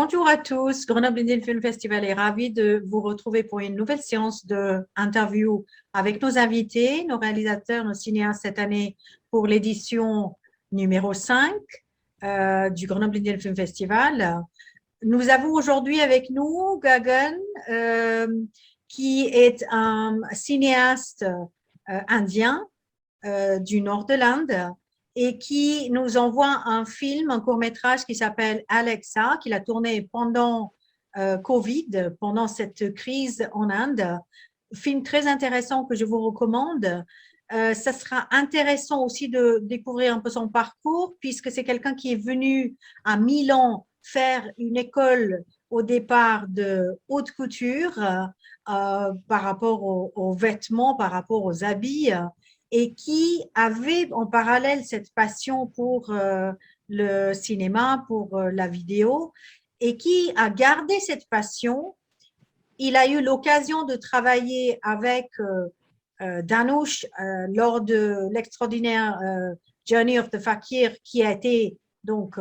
Bonjour à tous, Grenoble Indian Film Festival est ravi de vous retrouver pour une nouvelle séance d'interview avec nos invités, nos réalisateurs, nos cinéastes cette année pour l'édition numéro 5 du Grenoble Indian Film Festival. Nous avons aujourd'hui avec nous Gagan, qui est un cinéaste indien du nord de l'Inde, et qui nous envoie un film, un court-métrage qui s'appelle Alexa, qu'il a tourné pendant Covid, pendant cette crise en Inde. Film très intéressant que je vous recommande. Ça sera intéressant aussi de découvrir un peu son parcours, puisque c'est quelqu'un qui est venu à Milan faire une école au départ de haute couture par rapport aux vêtements, par rapport aux habits, et qui avait en parallèle cette passion pour le cinéma, pour la vidéo, et qui a gardé cette passion. Il a eu l'occasion de travailler avec Dhanush lors de l'extraordinaire Journey of the Fakir, qui a été donc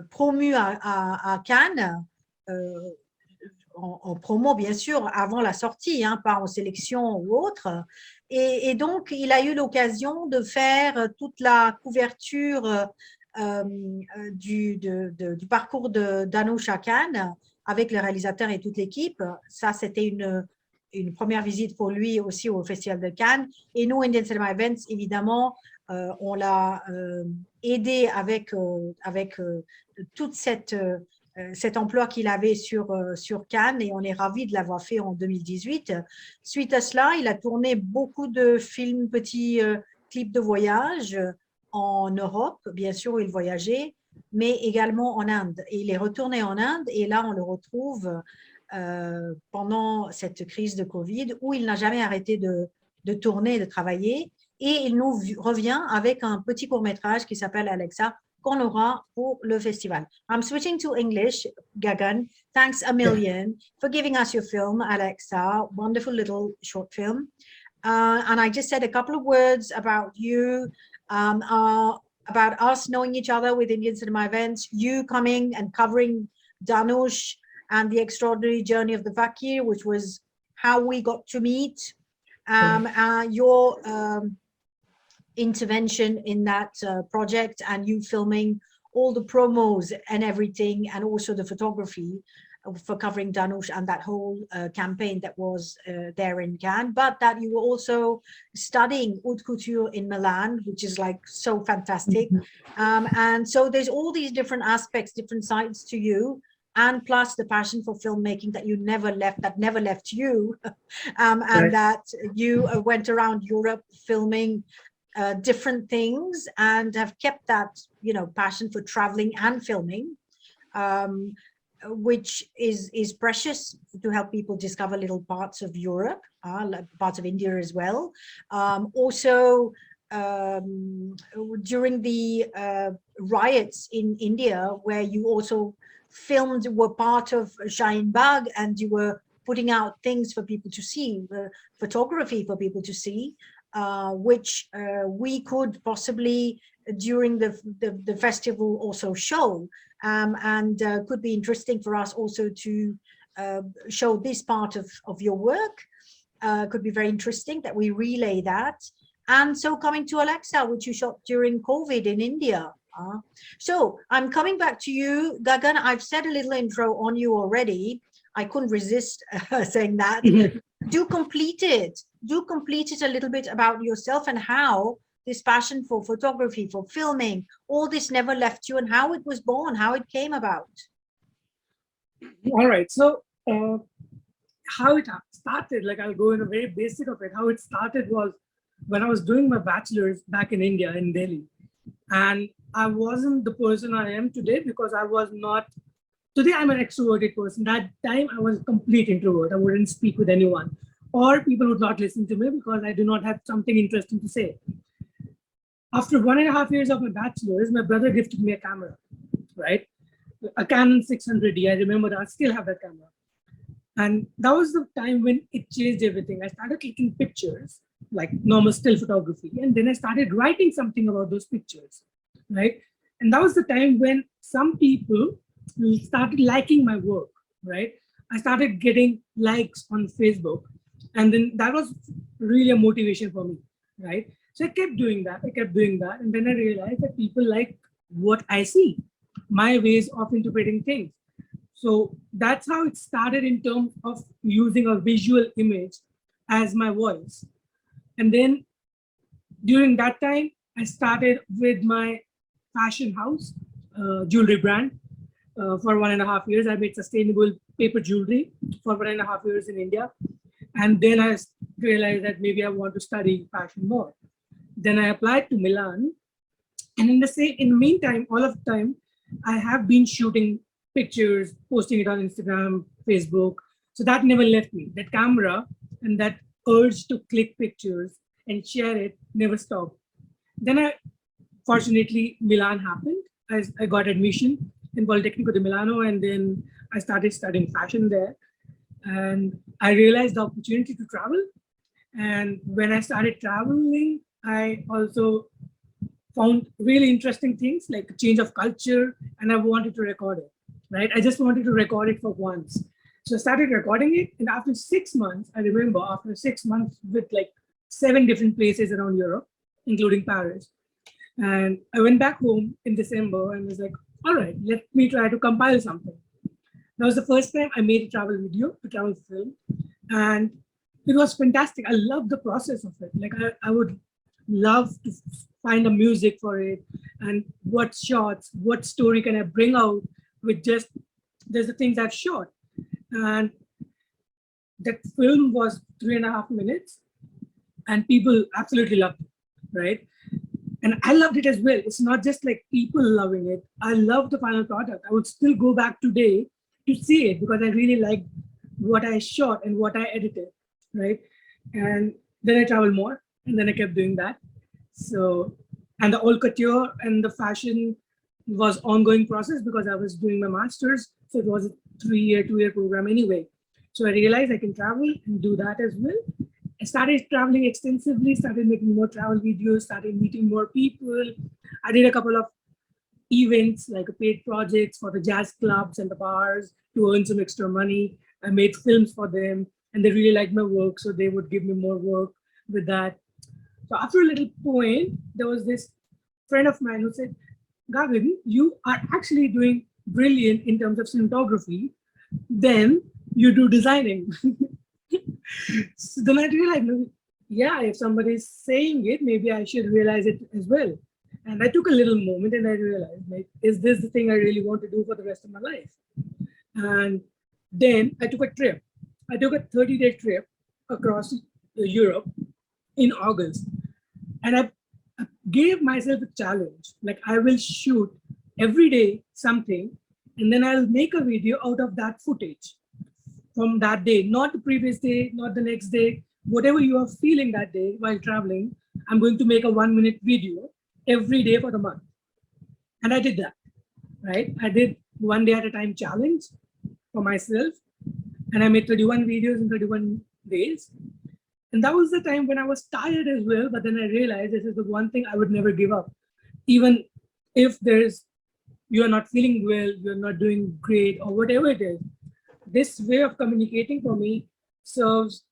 promu à Cannes, en promo bien sûr, avant la sortie, hein, pas en sélection ou autre. Et donc, il a eu l'occasion de faire toute la couverture du parcours de Dhanush à Cannes avec le réalisateur et toute l'équipe. Ça, c'était une première visite pour lui aussi au Festival de Cannes. Et nous, Indian Cinema Events, évidemment, on l'a aidé avec toute cet emploi qu'il avait sur Cannes, et on est ravis de l'avoir fait en 2018. Suite à cela, il a tourné beaucoup de films, petits clips de voyage en Europe, bien sûr, où il voyageait, mais également en Inde. Et il est retourné en Inde, et là, on le retrouve pendant cette crise de Covid, où il n'a jamais arrêté de tourner, de travailler, et il nous revient avec un petit court-métrage qui s'appelle Alexa, qu'on aura pour le festival. I'm switching to English, Gagan. Thanks a million for giving us your film, Alexa, wonderful little short film. And I just said a couple of words about you, about us knowing each other with Indian Cinema Events, you coming and covering Dhanush and the extraordinary journey of the Fakir, which was how we got to meet, your intervention in that project, and you filming all the promos and everything, and also the photography for covering Dhanush and that whole campaign that was there in Cannes, but that you were also studying haute couture in Milan, which is like so fantastic. And so there's all these different aspects, different sides to you, and plus the passion for filmmaking that you never left, that never left you, and that you went around Europe filming different things, and have kept that, you know, passion for traveling and filming, which is precious to help people discover little parts of Europe, parts of India as well. Also, during the riots in India, where you also filmed, were part of Shaheen Bagh, and you were putting out things for people to see, photography for people to see, which we could possibly during the festival also show, and could be interesting for us also to show this part of your work. Could be very interesting that we relay that. And so coming to Alexa, which you shot during COVID in India. So I'm coming back to you, Gagan. I've said a little intro on you already. I couldn't resist saying that. Do complete it a little bit about yourself, and how this passion for photography, for filming, all this never left you, and how it was born, how it came about. All right, so how it started, like I'll go in a very basic of it. How it started was when I was doing my bachelor's back in India, in Delhi, and I wasn't the person I am today because I was not. Today I'm an extroverted person. That time I was a complete introvert. I wouldn't speak with anyone, or people would not listen to me because I do not have something interesting to say. After 1.5 years of my bachelor's, my brother gifted me a camera, right? A Canon 600D. I remember that. I still have that camera. And that was the time when it changed everything. I started taking pictures, like normal still photography. And then I started writing something about those pictures, right? And that was the time when some people started liking my work, right? I started getting likes on Facebook. And then that was really a motivation for me, right? So I kept doing that. I kept doing that. And then I realized that people like what I see, my ways of interpreting things. So that's how it started in terms of using a visual image as my voice. And then during that time, I started with my fashion house, jewelry brand. For 1.5 years, I made sustainable paper jewelry for 1.5 years in India. And then I realized that maybe I want to study fashion more. Then I applied to Milan. And in the meantime, all of the time, I have been shooting pictures, posting it on Instagram, Facebook. So that never left me. That camera and that urge to click pictures and share it never stopped. Then fortunately, Milan happened. I got admission in Politecnico di Milano, and then I started studying fashion there. And I realized the opportunity to travel. And when I started traveling, I also found really interesting things like a change of culture, and I wanted to record it, right? I just wanted to record it for once. So I started recording it, and after 6 months, I remember after 6 months with like 7 different places around Europe, including Paris. And I went back home in December and was like, all right, let me try to compile something. That was the first time I made a travel video, a travel film, and it was fantastic. I loved the process of it. Like I would love to find a music for it and what shots, what story can I bring out with just the things I've shot. And that film was 3.5 minutes and people absolutely loved it, right? And I loved it as well. It's not just like people loving it. I love the final product. I would still go back today to see it because I really liked what I shot and what I edited, right? And then I traveled more and then I kept doing that. So, and the haute couture and the fashion was ongoing process because I was doing my master's. So it was a 3-year, 2-year program anyway. So I realized I can travel and do that as well. I started traveling extensively, started making more travel videos, started meeting more people. I did a couple of events, like paid projects for the jazz clubs and the bars to earn some extra money. I made films for them and they really liked my work, so they would give me more work with that. So after a little point, there was this friend of mine who said, Gagan, you are actually doing brilliant in terms of cinematography. Then you do designing. So then I realized, yeah, if somebody's saying it, maybe I should realize it as well. And I took a little moment and I realized, like, is this the thing I really want to do for the rest of my life? And then I took a trip. I took a 30-day trip across Europe in August. And I gave myself a challenge. Like, I will shoot every day something, and then I'll make a video out of that footage from that day, not the previous day, not the next day, whatever you are feeling that day while traveling. I'm going to make a 1-minute video every day for the month. And I did that, right? I did 1 day at a time challenge for myself. And I made 31 videos in 31 days. And that was the time when I was tired as well. But then I realized this is the one thing I would never give up. Even if you're not feeling well, you're not doing great or whatever it is. This way of communicating for me serves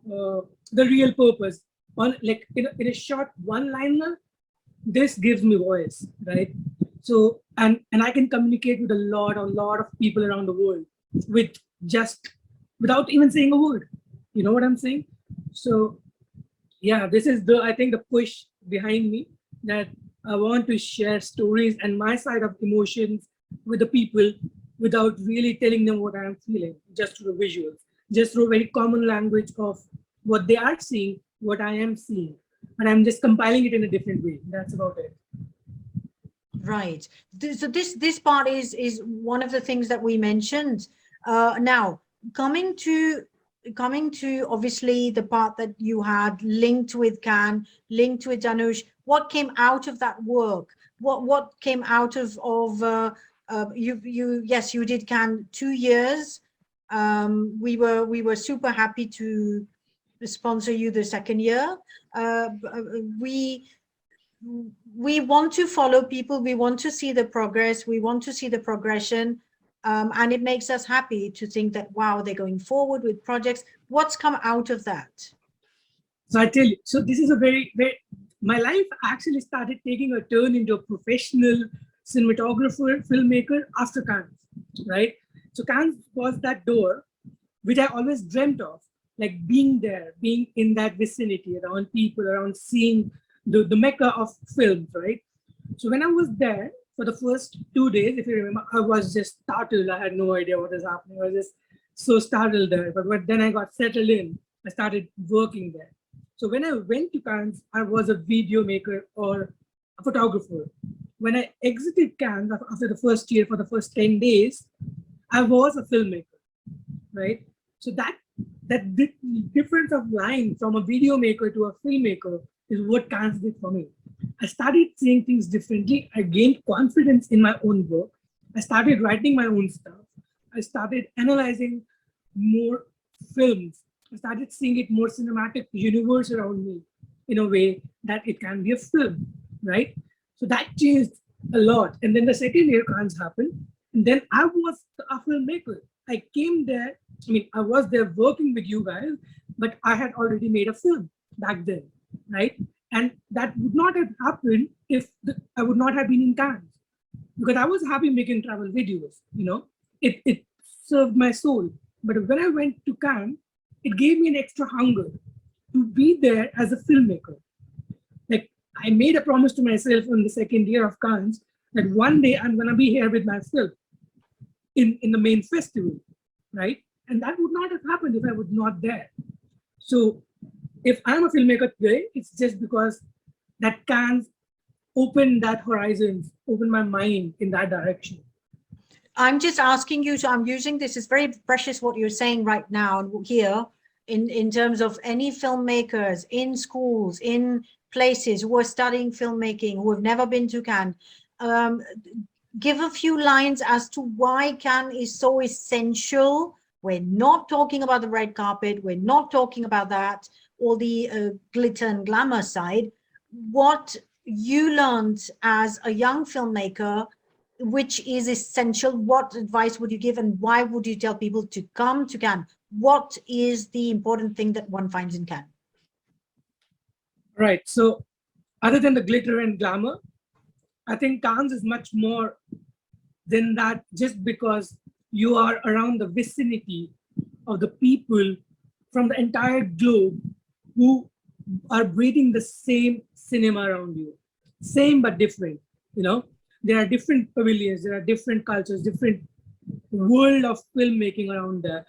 the real purpose. Like in a short one-liner, this gives me voice, right? So, and I can communicate with a lot of people around the world without even saying a word. You know what I'm saying? So yeah, this is I think the push behind me, that I want to share stories and my side of emotions with the people without really telling them what I'm feeling, just through the visuals, just through very common language of what they are seeing, what I am seeing. And I'm just compiling it in a different way. That's about it. Right. So this part is one of the things that we mentioned. Now, coming to obviously the part that you had linked with Can, linked with Danush, what came out of that work? What came out of yes, you did Can 2 years. We were super happy to sponsor you the second year. We want to follow people. We want to see the progress. We want to see the progression. And it makes us happy to think that, wow, they're going forward with projects. What's come out of that? So I tell you, so this is a my life actually started taking a turn into a professional cinematographer, filmmaker after Cannes, right? So Cannes was that door, which I always dreamt of, like being there, being in that vicinity, around people, around seeing the mecca of films, right? So when I was there for the first 2 days, if you remember, I was just startled. I had no idea what was happening. I was just so startled there. But then I got settled in. I started working there. So when I went to Cannes, I was a video maker or a photographer. When I exited Cannes after the first year, for the first 10 days, I was a filmmaker, right? So that difference of line from a video maker to a filmmaker is what Cannes did for me. I started seeing things differently. I gained confidence in my own work. I started writing my own stuff. I started analyzing more films. I started seeing it more cinematic universe around me in a way that it can be a film, right? So that changed a lot. And then the second year Cannes happened. And then I was a filmmaker. I came there, I mean, I was there working with you guys, but I had already made a film back then, right? And that would not have happened if I would not have been in Cannes, because I was happy making travel videos, it served my soul. But when I went to Cannes, it gave me an extra hunger to be there as a filmmaker. Like, I made a promise to myself in the second year of Cannes that one day I'm gonna be here with my film in the main festival, right? And that would not have happened if I was not there. So if I'm a filmmaker today, it's just because that Cannes opened that horizons, opened my mind in that direction. I'm just asking you, so I'm using this, it's very precious what you're saying right now here in terms of any filmmakers in schools, in places who are studying filmmaking, who have never been to Cannes. Give a few lines as to why Cannes is so essential. We're not talking about the red carpet. We're not talking about that, or the glitter and glamour side. What you learned as a young filmmaker, which is essential, what advice would you give, and why would you tell people to come to Cannes? What is the important thing that one finds in Cannes? Right. So other than the glitter and glamour, I think Cannes is much more than that, just because you are around the vicinity of the people from the entire globe who are breathing the same cinema around you. Same but different, There are different pavilions, there are different cultures, different world of filmmaking around there.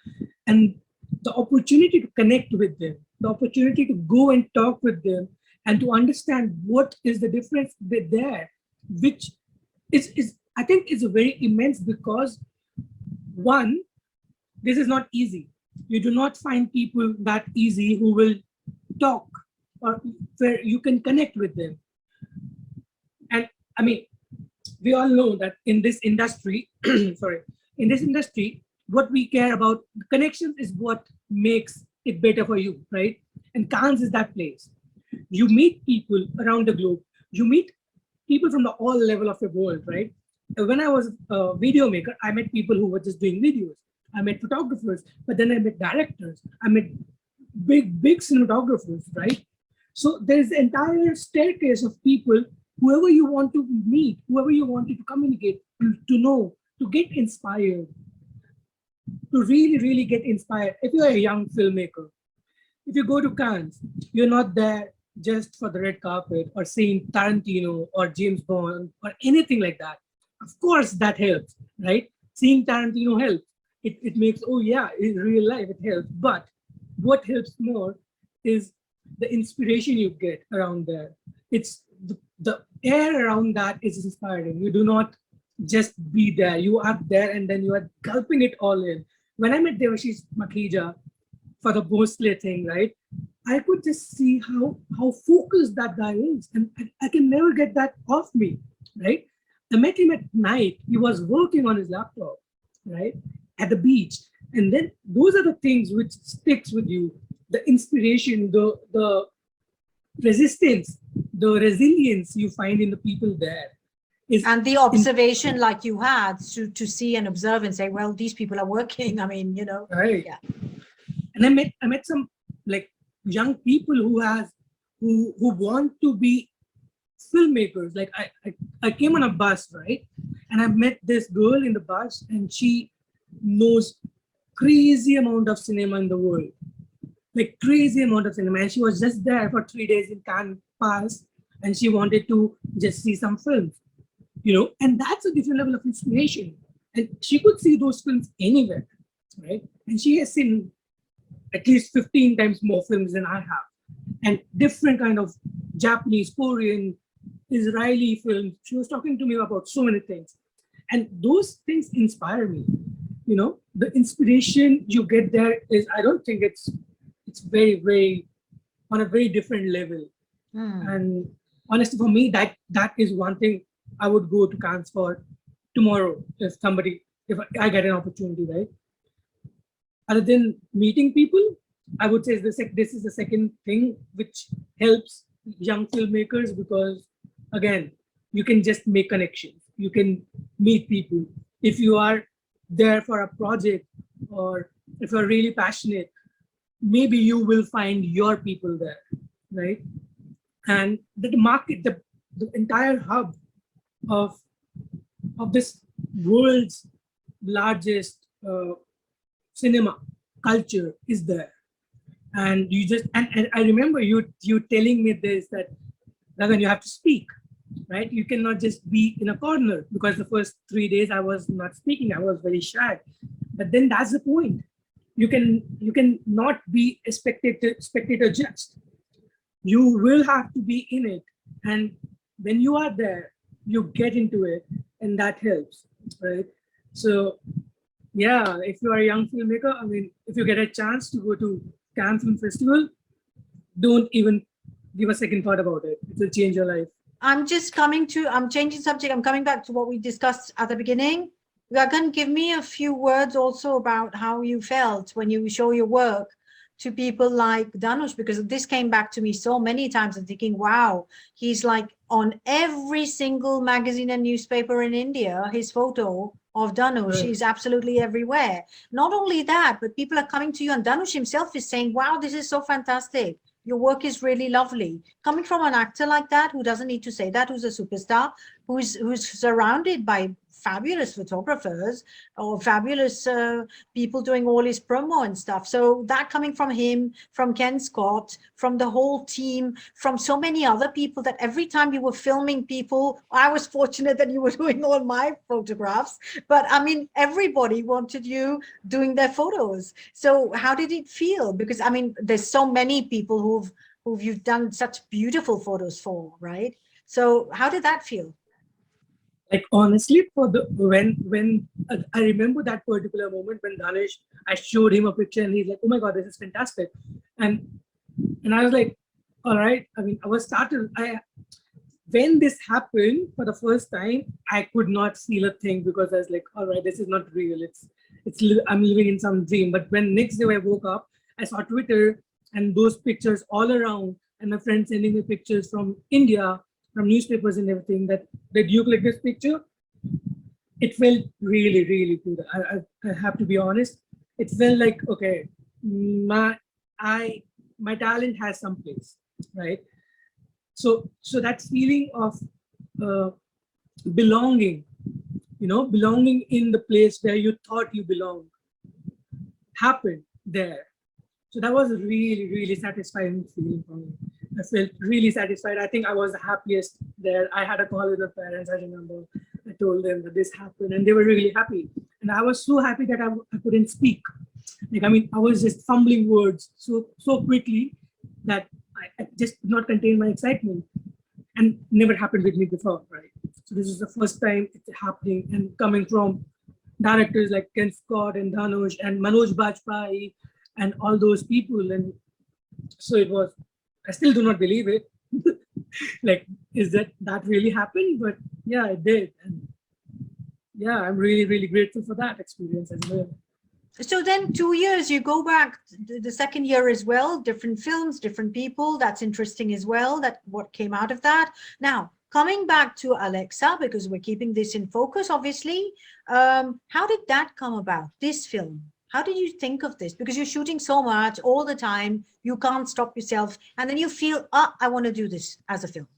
And the opportunity to connect with them, the opportunity to go and talk with them and to understand what is the difference there, which is I think is very immense, because one, this is not easy. You do not find people that easy who will talk or where you can connect with them. And I mean, we all know that in this industry, what we care about, connections is what makes it better for you, right? And Cannes is that place. You meet people around the globe. You meet people from the all level of the world, right? When I was a video maker, I met people who were just doing videos. I met photographers, but then I met directors. I met big cinematographers, right? So there's the entire staircase of people, whoever you want to meet, whoever you wanted to communicate, to know, to get inspired, to really get inspired. If you're a young filmmaker, if you go to Cannes, you're not there just for the red carpet or seeing Tarantino or James Bond or anything like that. Of course, that helps, right? Seeing Tarantino helps. It makes, oh yeah, in real life it helps. But what helps more is the inspiration you get around there. It's the air around that is inspiring. You do not just be there. You are there and then you are gulping it all in. When I met Devashish Makhija for the Bhosle thing, right? I could just see how focused that guy is. And I can never get that off me, right? I met him at night. He was working on his laptop, right? At the beach. And then those are the things which sticks with you. The inspiration, the resistance, the resilience you find in the people there. And the observation like you had to see and observe and say, well, these people are working. I mean, right. Yeah. And I met some like young people who want to be filmmakers. Like I came on a bus, right? And I met this girl in the bus, and she knows crazy amount of cinema in the world, like crazy amount of cinema. And she was just there for 3 days in Cannes Pass, and she wanted to just see some films, and that's a different level of inspiration. And she could see those films anywhere, right? And she has seen at least 15 times more films than I have, and different kind of Japanese, Korean, Israeli films. She was talking to me about so many things, and those things inspire me. The inspiration you get there is, I don't think it's very, very on a very different level. And honestly, for me, that is one thing I would go to Cannes for tomorrow if I get an opportunity, right? Other than meeting people, I would say this is the second thing which helps young filmmakers, because again, you can just make connections. You can meet people. If you are there for a project, or if you're really passionate, maybe you will find your people there, right? And the market, the entire hub of this world's largest cinema culture is there. And you just and I remember you telling me this, that Gagan, you have to speak, right? You cannot just be in a corner, because the first 3 days I was not speaking. I was very shy. But then that's the point. You can not be a spectator just. You will have to be in it. And when you are there, you get into it, and that helps, right? So yeah, if you are a young filmmaker, I mean, if you get a chance to go to Cannes Film Festival, don't even give a second thought about it. It will change your life. I'm changing subject. I'm coming back to what we discussed at the beginning. Gagan, give me a few words also about how you felt when you show your work to people like Dhanush, because this came back to me so many times and thinking, wow, he's like on every single magazine and newspaper in India. His photo of Dhanush is absolutely everywhere. Not only that, but people are coming to you, and Dhanush himself is saying, wow, this is so fantastic. Your work is really lovely. Coming from an actor like that, who doesn't need to say that, who's a superstar, who's surrounded by fabulous photographers or fabulous people doing all his promo and stuff. So that coming from him, from Ken Scott, from the whole team, from so many other people, that every time you were filming people, I was fortunate that you were doing all my photographs, but I mean, everybody wanted you doing their photos. So how did it feel? Because I mean, there's so many people who've you've done such beautiful photos for, right? So how did that feel? Like honestly, when I remember that particular moment when Dhanush, I showed him a picture and he's like, oh my God, this is fantastic. And I was like, all right. I mean, I was startled. When this happened for the first time, I could not feel a thing, because I was like, all right, this is not real. I'm living in some dream. But when next day I woke up, I saw Twitter and those pictures all around, and my friends sending me pictures from India, from newspapers and everything, that did you click this picture? It felt really, really good. I have to be honest. It felt like, okay, my talent has some place, right? So that feeling of belonging, belonging in the place where you thought you belonged, happened there. So that was a really, really satisfying feeling for me. I felt really satisfied. I think I was the happiest there. I had a call with my parents. I remember I told them that this happened, and they were really happy. And I was so happy that I couldn't speak. Like, I mean, I was just fumbling words so quickly that I just could not contain my excitement. And never happened with me before, right? So this is the first time it's happening, and coming from directors like Ken Scott and Dhanush and Manoj Bajpayee and all those people. And so it was, I still do not believe it. Like, is that really happened? But yeah, it did. And yeah, I'm really, really grateful for that experience as well. So then 2 years, you go back the second year as well, different films, different people. That's interesting as well, that what came out of that. Now, coming back to Alexa, because we're keeping this in focus, obviously, how did that come about, this film? How did you think of this? Because you're shooting so much all the time, you can't stop yourself, and then you feel, I want to do this as a film.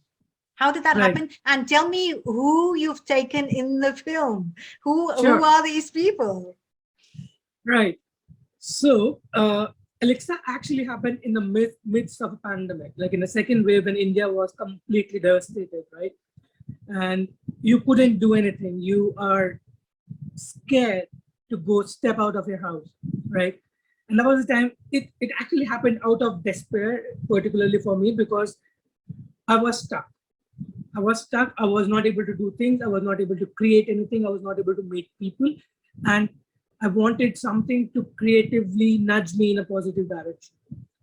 How did that happen? And tell me who you've taken in the film. Who are these people? Right. So Alexa actually happened in the midst of a pandemic, like in the second wave when India was completely devastated, right? And you couldn't do anything. You are scared to go step out of your house, right? And that was the time it actually happened out of despair, particularly for me, because I was stuck. I was not able to do things. I was not able to create anything. I was not able to meet people. And I wanted something to creatively nudge me in a positive direction,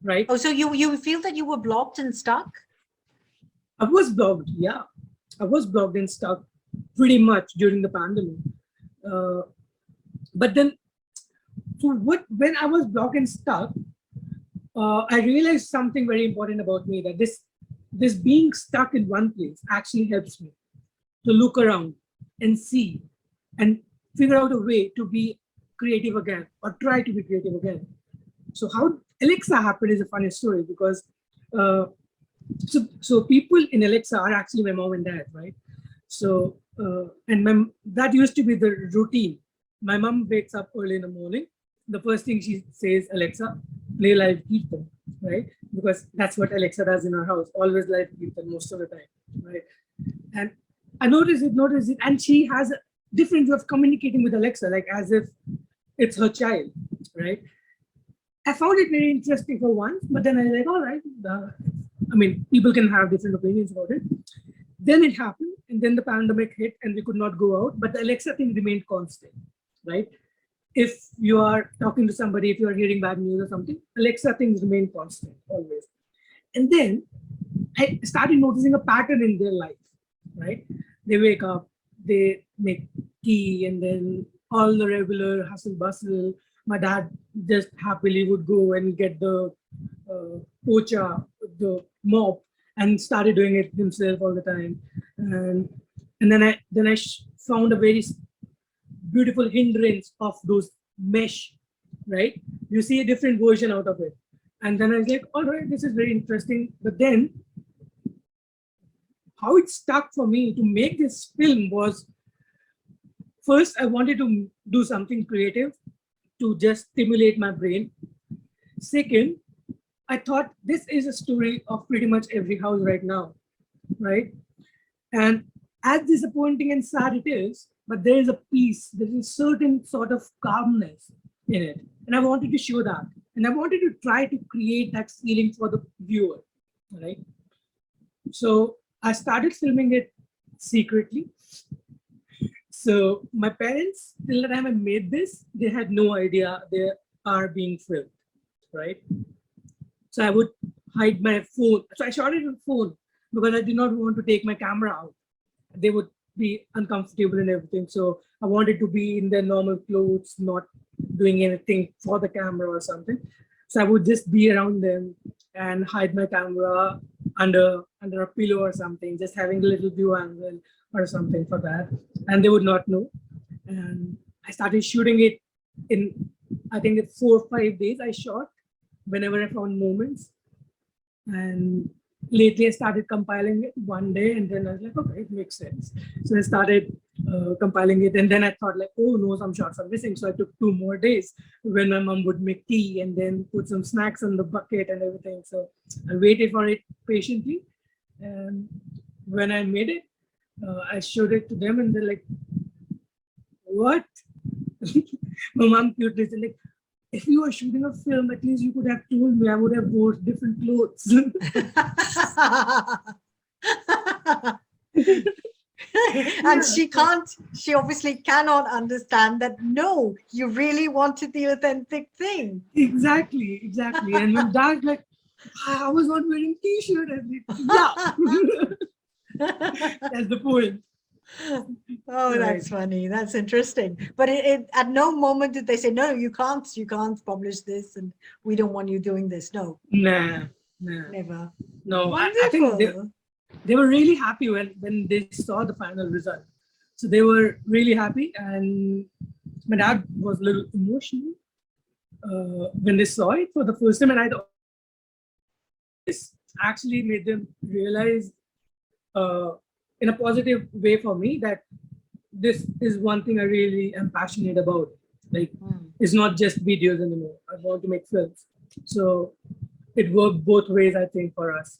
right? Oh, so you feel that you were blocked and stuck? I was blocked, yeah. I was blocked and stuck pretty much during the pandemic. But then, when I was blocked and stuck, I realized something very important about me, that this being stuck in one place actually helps me to look around and see and figure out a way to be creative again, or try to be creative again. So how Alexa happened is a funny story, because so people in Alexa are actually my mom and dad, right? So and that used to be the routine. My mom wakes up early in the morning. The first thing she says, Alexa, play live Kirtan, right? Because that's what Alexa does in our house, always live Kirtan most of the time, right? And I noticed it, and she has a different way of communicating with Alexa, like as if it's her child, right? I found it very interesting for once, but then I was like, all right, I mean, people can have different opinions about it. Then it happened, and then the pandemic hit, and we could not go out, but the Alexa thing remained constant, right? If you are talking to somebody, if you are hearing bad news or something, Alexa things remain constant always. And then I started noticing a pattern in their life, right? They wake up, they make tea, and then all the regular hustle bustle. My dad just happily would go and get the pocha, the mop, and started doing it himself all the time. And then I found a very beautiful hindrance of those mesh, right? You see a different version out of it. And then I was like, all right, this is very interesting. But then how it stuck for me to make this film was, first, I wanted to do something creative to just stimulate my brain. Second, I thought this is a story of pretty much every house right now, right? And as disappointing and sad it is, but there is a peace, there is a certain sort of calmness in it. And I wanted to show that. And I wanted to try to create that feeling for the viewer, right? So I started filming it secretly. So my parents, till the time I made this, they had no idea they are being filmed, right? So I would hide my phone. So I shot it on phone because I did not want to take my camera out. They would be uncomfortable and everything. So I wanted to be in their normal clothes, not doing anything for the camera or something. So I would just be around them and hide my camera under a pillow or something, just having a little view angle or something for that. And they would not know. And I started shooting it in, I think it's 4 or 5 days I shot whenever I found moments. And lately I started compiling it one day, and then I was like, okay, it makes sense. So I started compiling it, and then I thought like, oh no, some shots are missing. So I took 2 more days when my mom would make tea and then put some snacks in the bucket and everything. So I waited for it patiently. And when I made it, I showed it to them, and they're like, what? My mom cutely said, like, if you were shooting a film, at least you could have told me. I would have worn different clothes. And she obviously cannot understand that, no, you really wanted the authentic thing. Exactly. And when Dad's like, I was not wearing t-shirt. Yeah. That's the point. Oh, right. That's funny. That's interesting. But at no moment did they say, no, you can't publish this, and we don't want you doing this. No. Nah. Never. No, Wonderful. they were really happy when they saw the final result. So they were really happy, and my dad was a little emotional when they saw it for the first time, and I thought this actually made them realize in a positive way for me that this is one thing I really am passionate about. Like, it's not just videos anymore. I want to make films. So it worked both ways, I think, for us.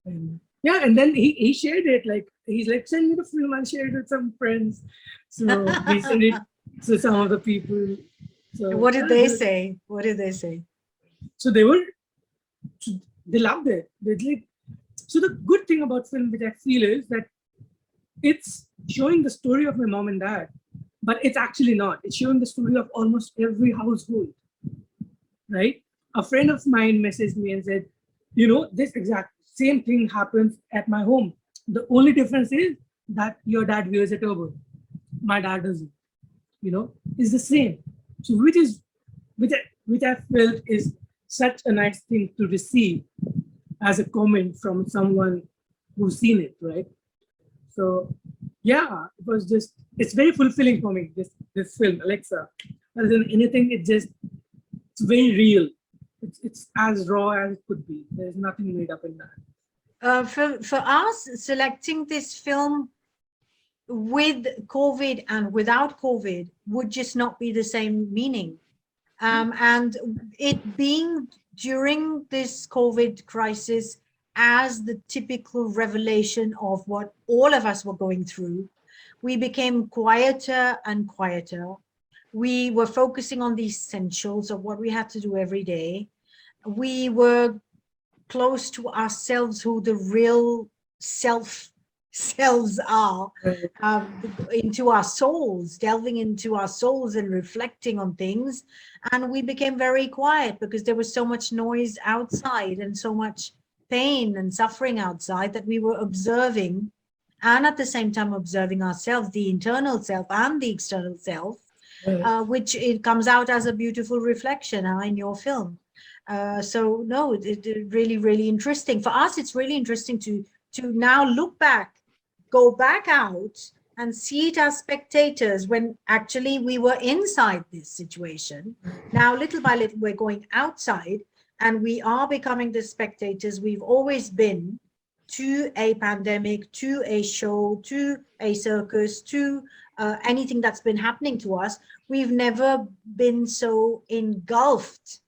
And yeah, and then he shared it. Like, he's like, send me the film. I'll share it with some friends. So we sent it to some of the people. So what did they say? What did they say? So they loved it. So the good thing about film, which I feel, is that it's showing the story of my mom and dad, but it's actually not. It's showing the story of almost every household, right? A friend of mine messaged me and said, you know, this exact same thing happens at my home. The only difference is that your dad wears a turban. My dad doesn't. You know, it's the same. So which I felt is such a nice thing to receive as a comment from someone who's seen it, right? So yeah, it's very fulfilling for me, this film, Alexa. Other than anything, it's very real. It's as raw as it could be. There's nothing made up in that. For us, selecting this film with COVID and without COVID would just not be the same meaning. And it being during this COVID crisis as the typical revelation of what all of us were going through, we became quieter and quieter. We were focusing on the essentials of what we had to do every day. We were close to ourselves, who the real selves are, into our souls, delving into our souls and reflecting on things. And we became very quiet because there was so much noise outside and so much pain and suffering outside that we were observing, and at the same time observing ourselves, the internal self and the external self, which it comes out as a beautiful reflection in your film. So no, it really, really interesting. For us, it's really interesting to now look back, go back out and see it as spectators when actually we were inside this situation. Now, little by little, we're going outside and we are becoming the spectators we've always been to a pandemic, to a show, to a circus, to anything that's been happening to us. We've never been so engulfed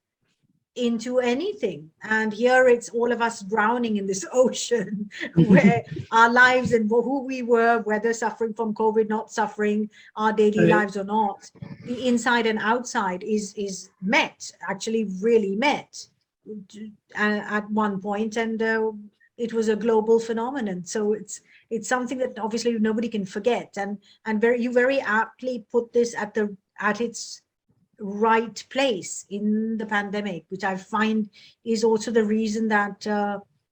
into anything, and here it's all of us drowning in this ocean where our lives and who we were, whether suffering from COVID, not suffering, our daily lives or not, the inside and outside is met, actually really met at one point, and it was a global phenomenon. So it's something that obviously nobody can forget, and you very aptly put this at its right place in the pandemic, which I find is also the reason that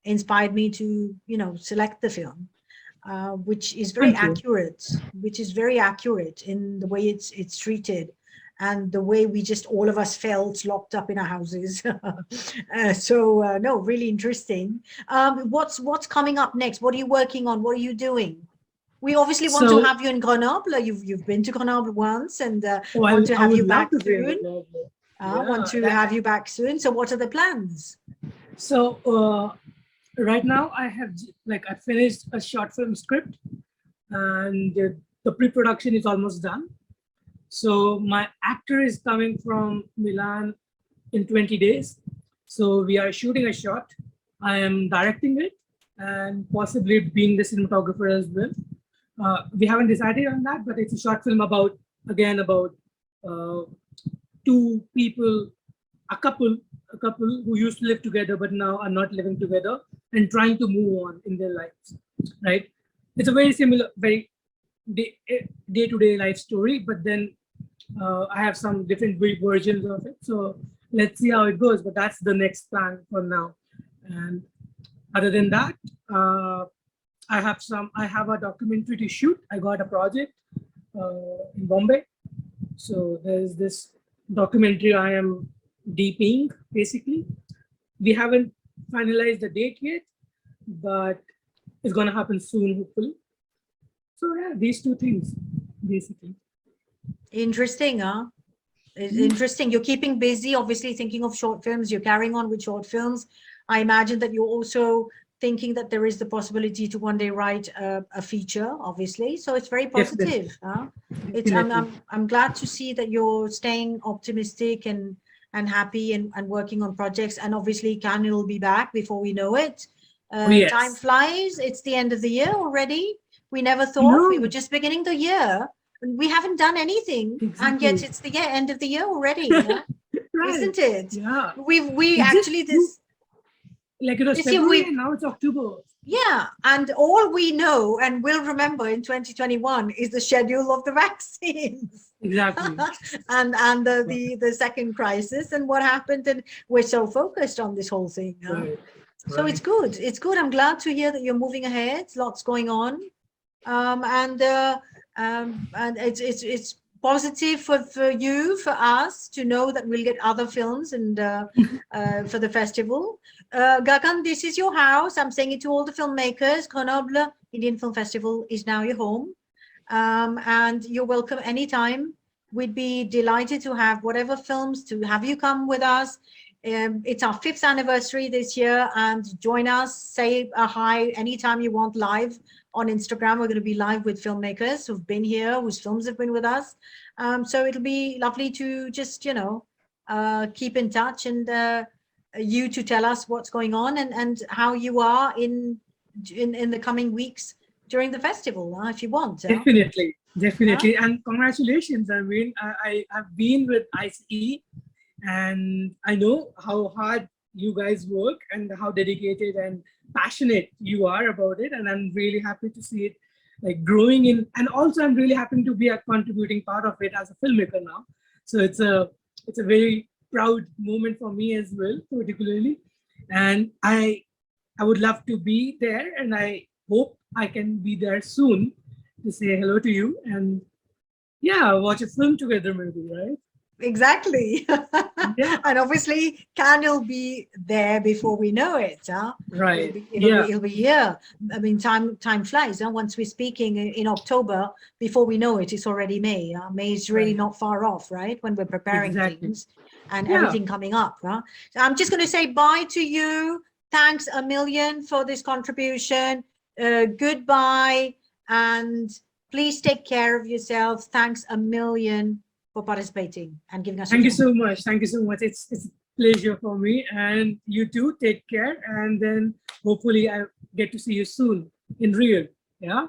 inspired me to, select the film, which is very accurate, in the way it's treated and the way we just all of us felt locked up in our houses. So no, really interesting. What's coming up next? What are you working on? What are you doing? We obviously want to have you in Grenoble. You've been to Grenoble once, and want to have you back soon. Want to have you back soon. So what are the plans? So right now I finished a short film script, and the pre-production is almost done. So my actor is coming from Milan in 20 days. So we are shooting a shot. I am directing it and possibly being the cinematographer as well. We haven't decided on that, but it's a short film about two people, a couple who used to live together but now are not living together and trying to move on in their lives, right? It's a very similar, very day-to-day life story, but then I have some different versions of it. So let's see how it goes, but that's the next plan for now. And other than that, I have a documentary to shoot. I got a project in Bombay. So there's this documentary I am DPing, basically. We haven't finalized the date yet, but is going to happen soon, hopefully. So yeah, these two things, basically. Interesting, huh? It's interesting. You're keeping busy, obviously thinking of short films. You're carrying on with short films. I imagine that you're also thinking that there is the possibility to one day write a feature, obviously. So it's very positive. Huh? I'm glad to see that you're staying optimistic and happy and working on projects. And obviously, Kanye will be back before we know it. Yes. Time flies. It's the end of the year already. We never thought. We were just beginning the year. We haven't done anything, and yet it's the end of the year already. Yeah? Right. Isn't it? Yeah. We actually this like it was this February year and now it's October. Yeah, and all we know and will remember in 2021 is the schedule of the vaccines. Exactly. and the second crisis and what happened, and we're so focused on this whole thing. Huh? Right. So it's good. It's good. I'm glad to hear that you're moving ahead. Lots going on, and it's positive for you, for us to know that we'll get other films and for the festival. Gagan, this is your house. I'm saying it to all the filmmakers. Grenoble Indian Film Festival is now your home, and you're welcome anytime. We'd be delighted to have whatever films, to have you come with us. It's our 5th anniversary this year, and join us, say a hi anytime you want live on Instagram. We're going to be live with filmmakers who've been here, whose films have been with us. So it'll be lovely to just, keep in touch, and you to tell us what's going on and how you are in the coming weeks during the festival, if you want. Definitely. And congratulations. I mean, I have been with ICE, and I know how hard you guys work and how dedicated and passionate you are about it. And I'm really happy to see it like growing in. And also I'm really happy to be a contributing part of it as a filmmaker now. So it's a very proud moment for me as well, particularly. And I would love to be there, and I hope I can be there soon to say hello to you and yeah, watch a film together maybe, right? Exactly. Yeah. And obviously Can will be there before we know it. Right. It'll be here. I mean, time flies. Once we're speaking in October, before we know it, it's already May. May is really not far off, right? When we're preparing things and everything coming up. So I'm just going to say bye to you. Thanks a million for this contribution. Goodbye, and please take care of yourselves. Thanks a million for participating and giving us. Thank you so much. Thank you so much. It's a pleasure for me, and you too. Take care, and then hopefully I get to see you soon in real. Yeah.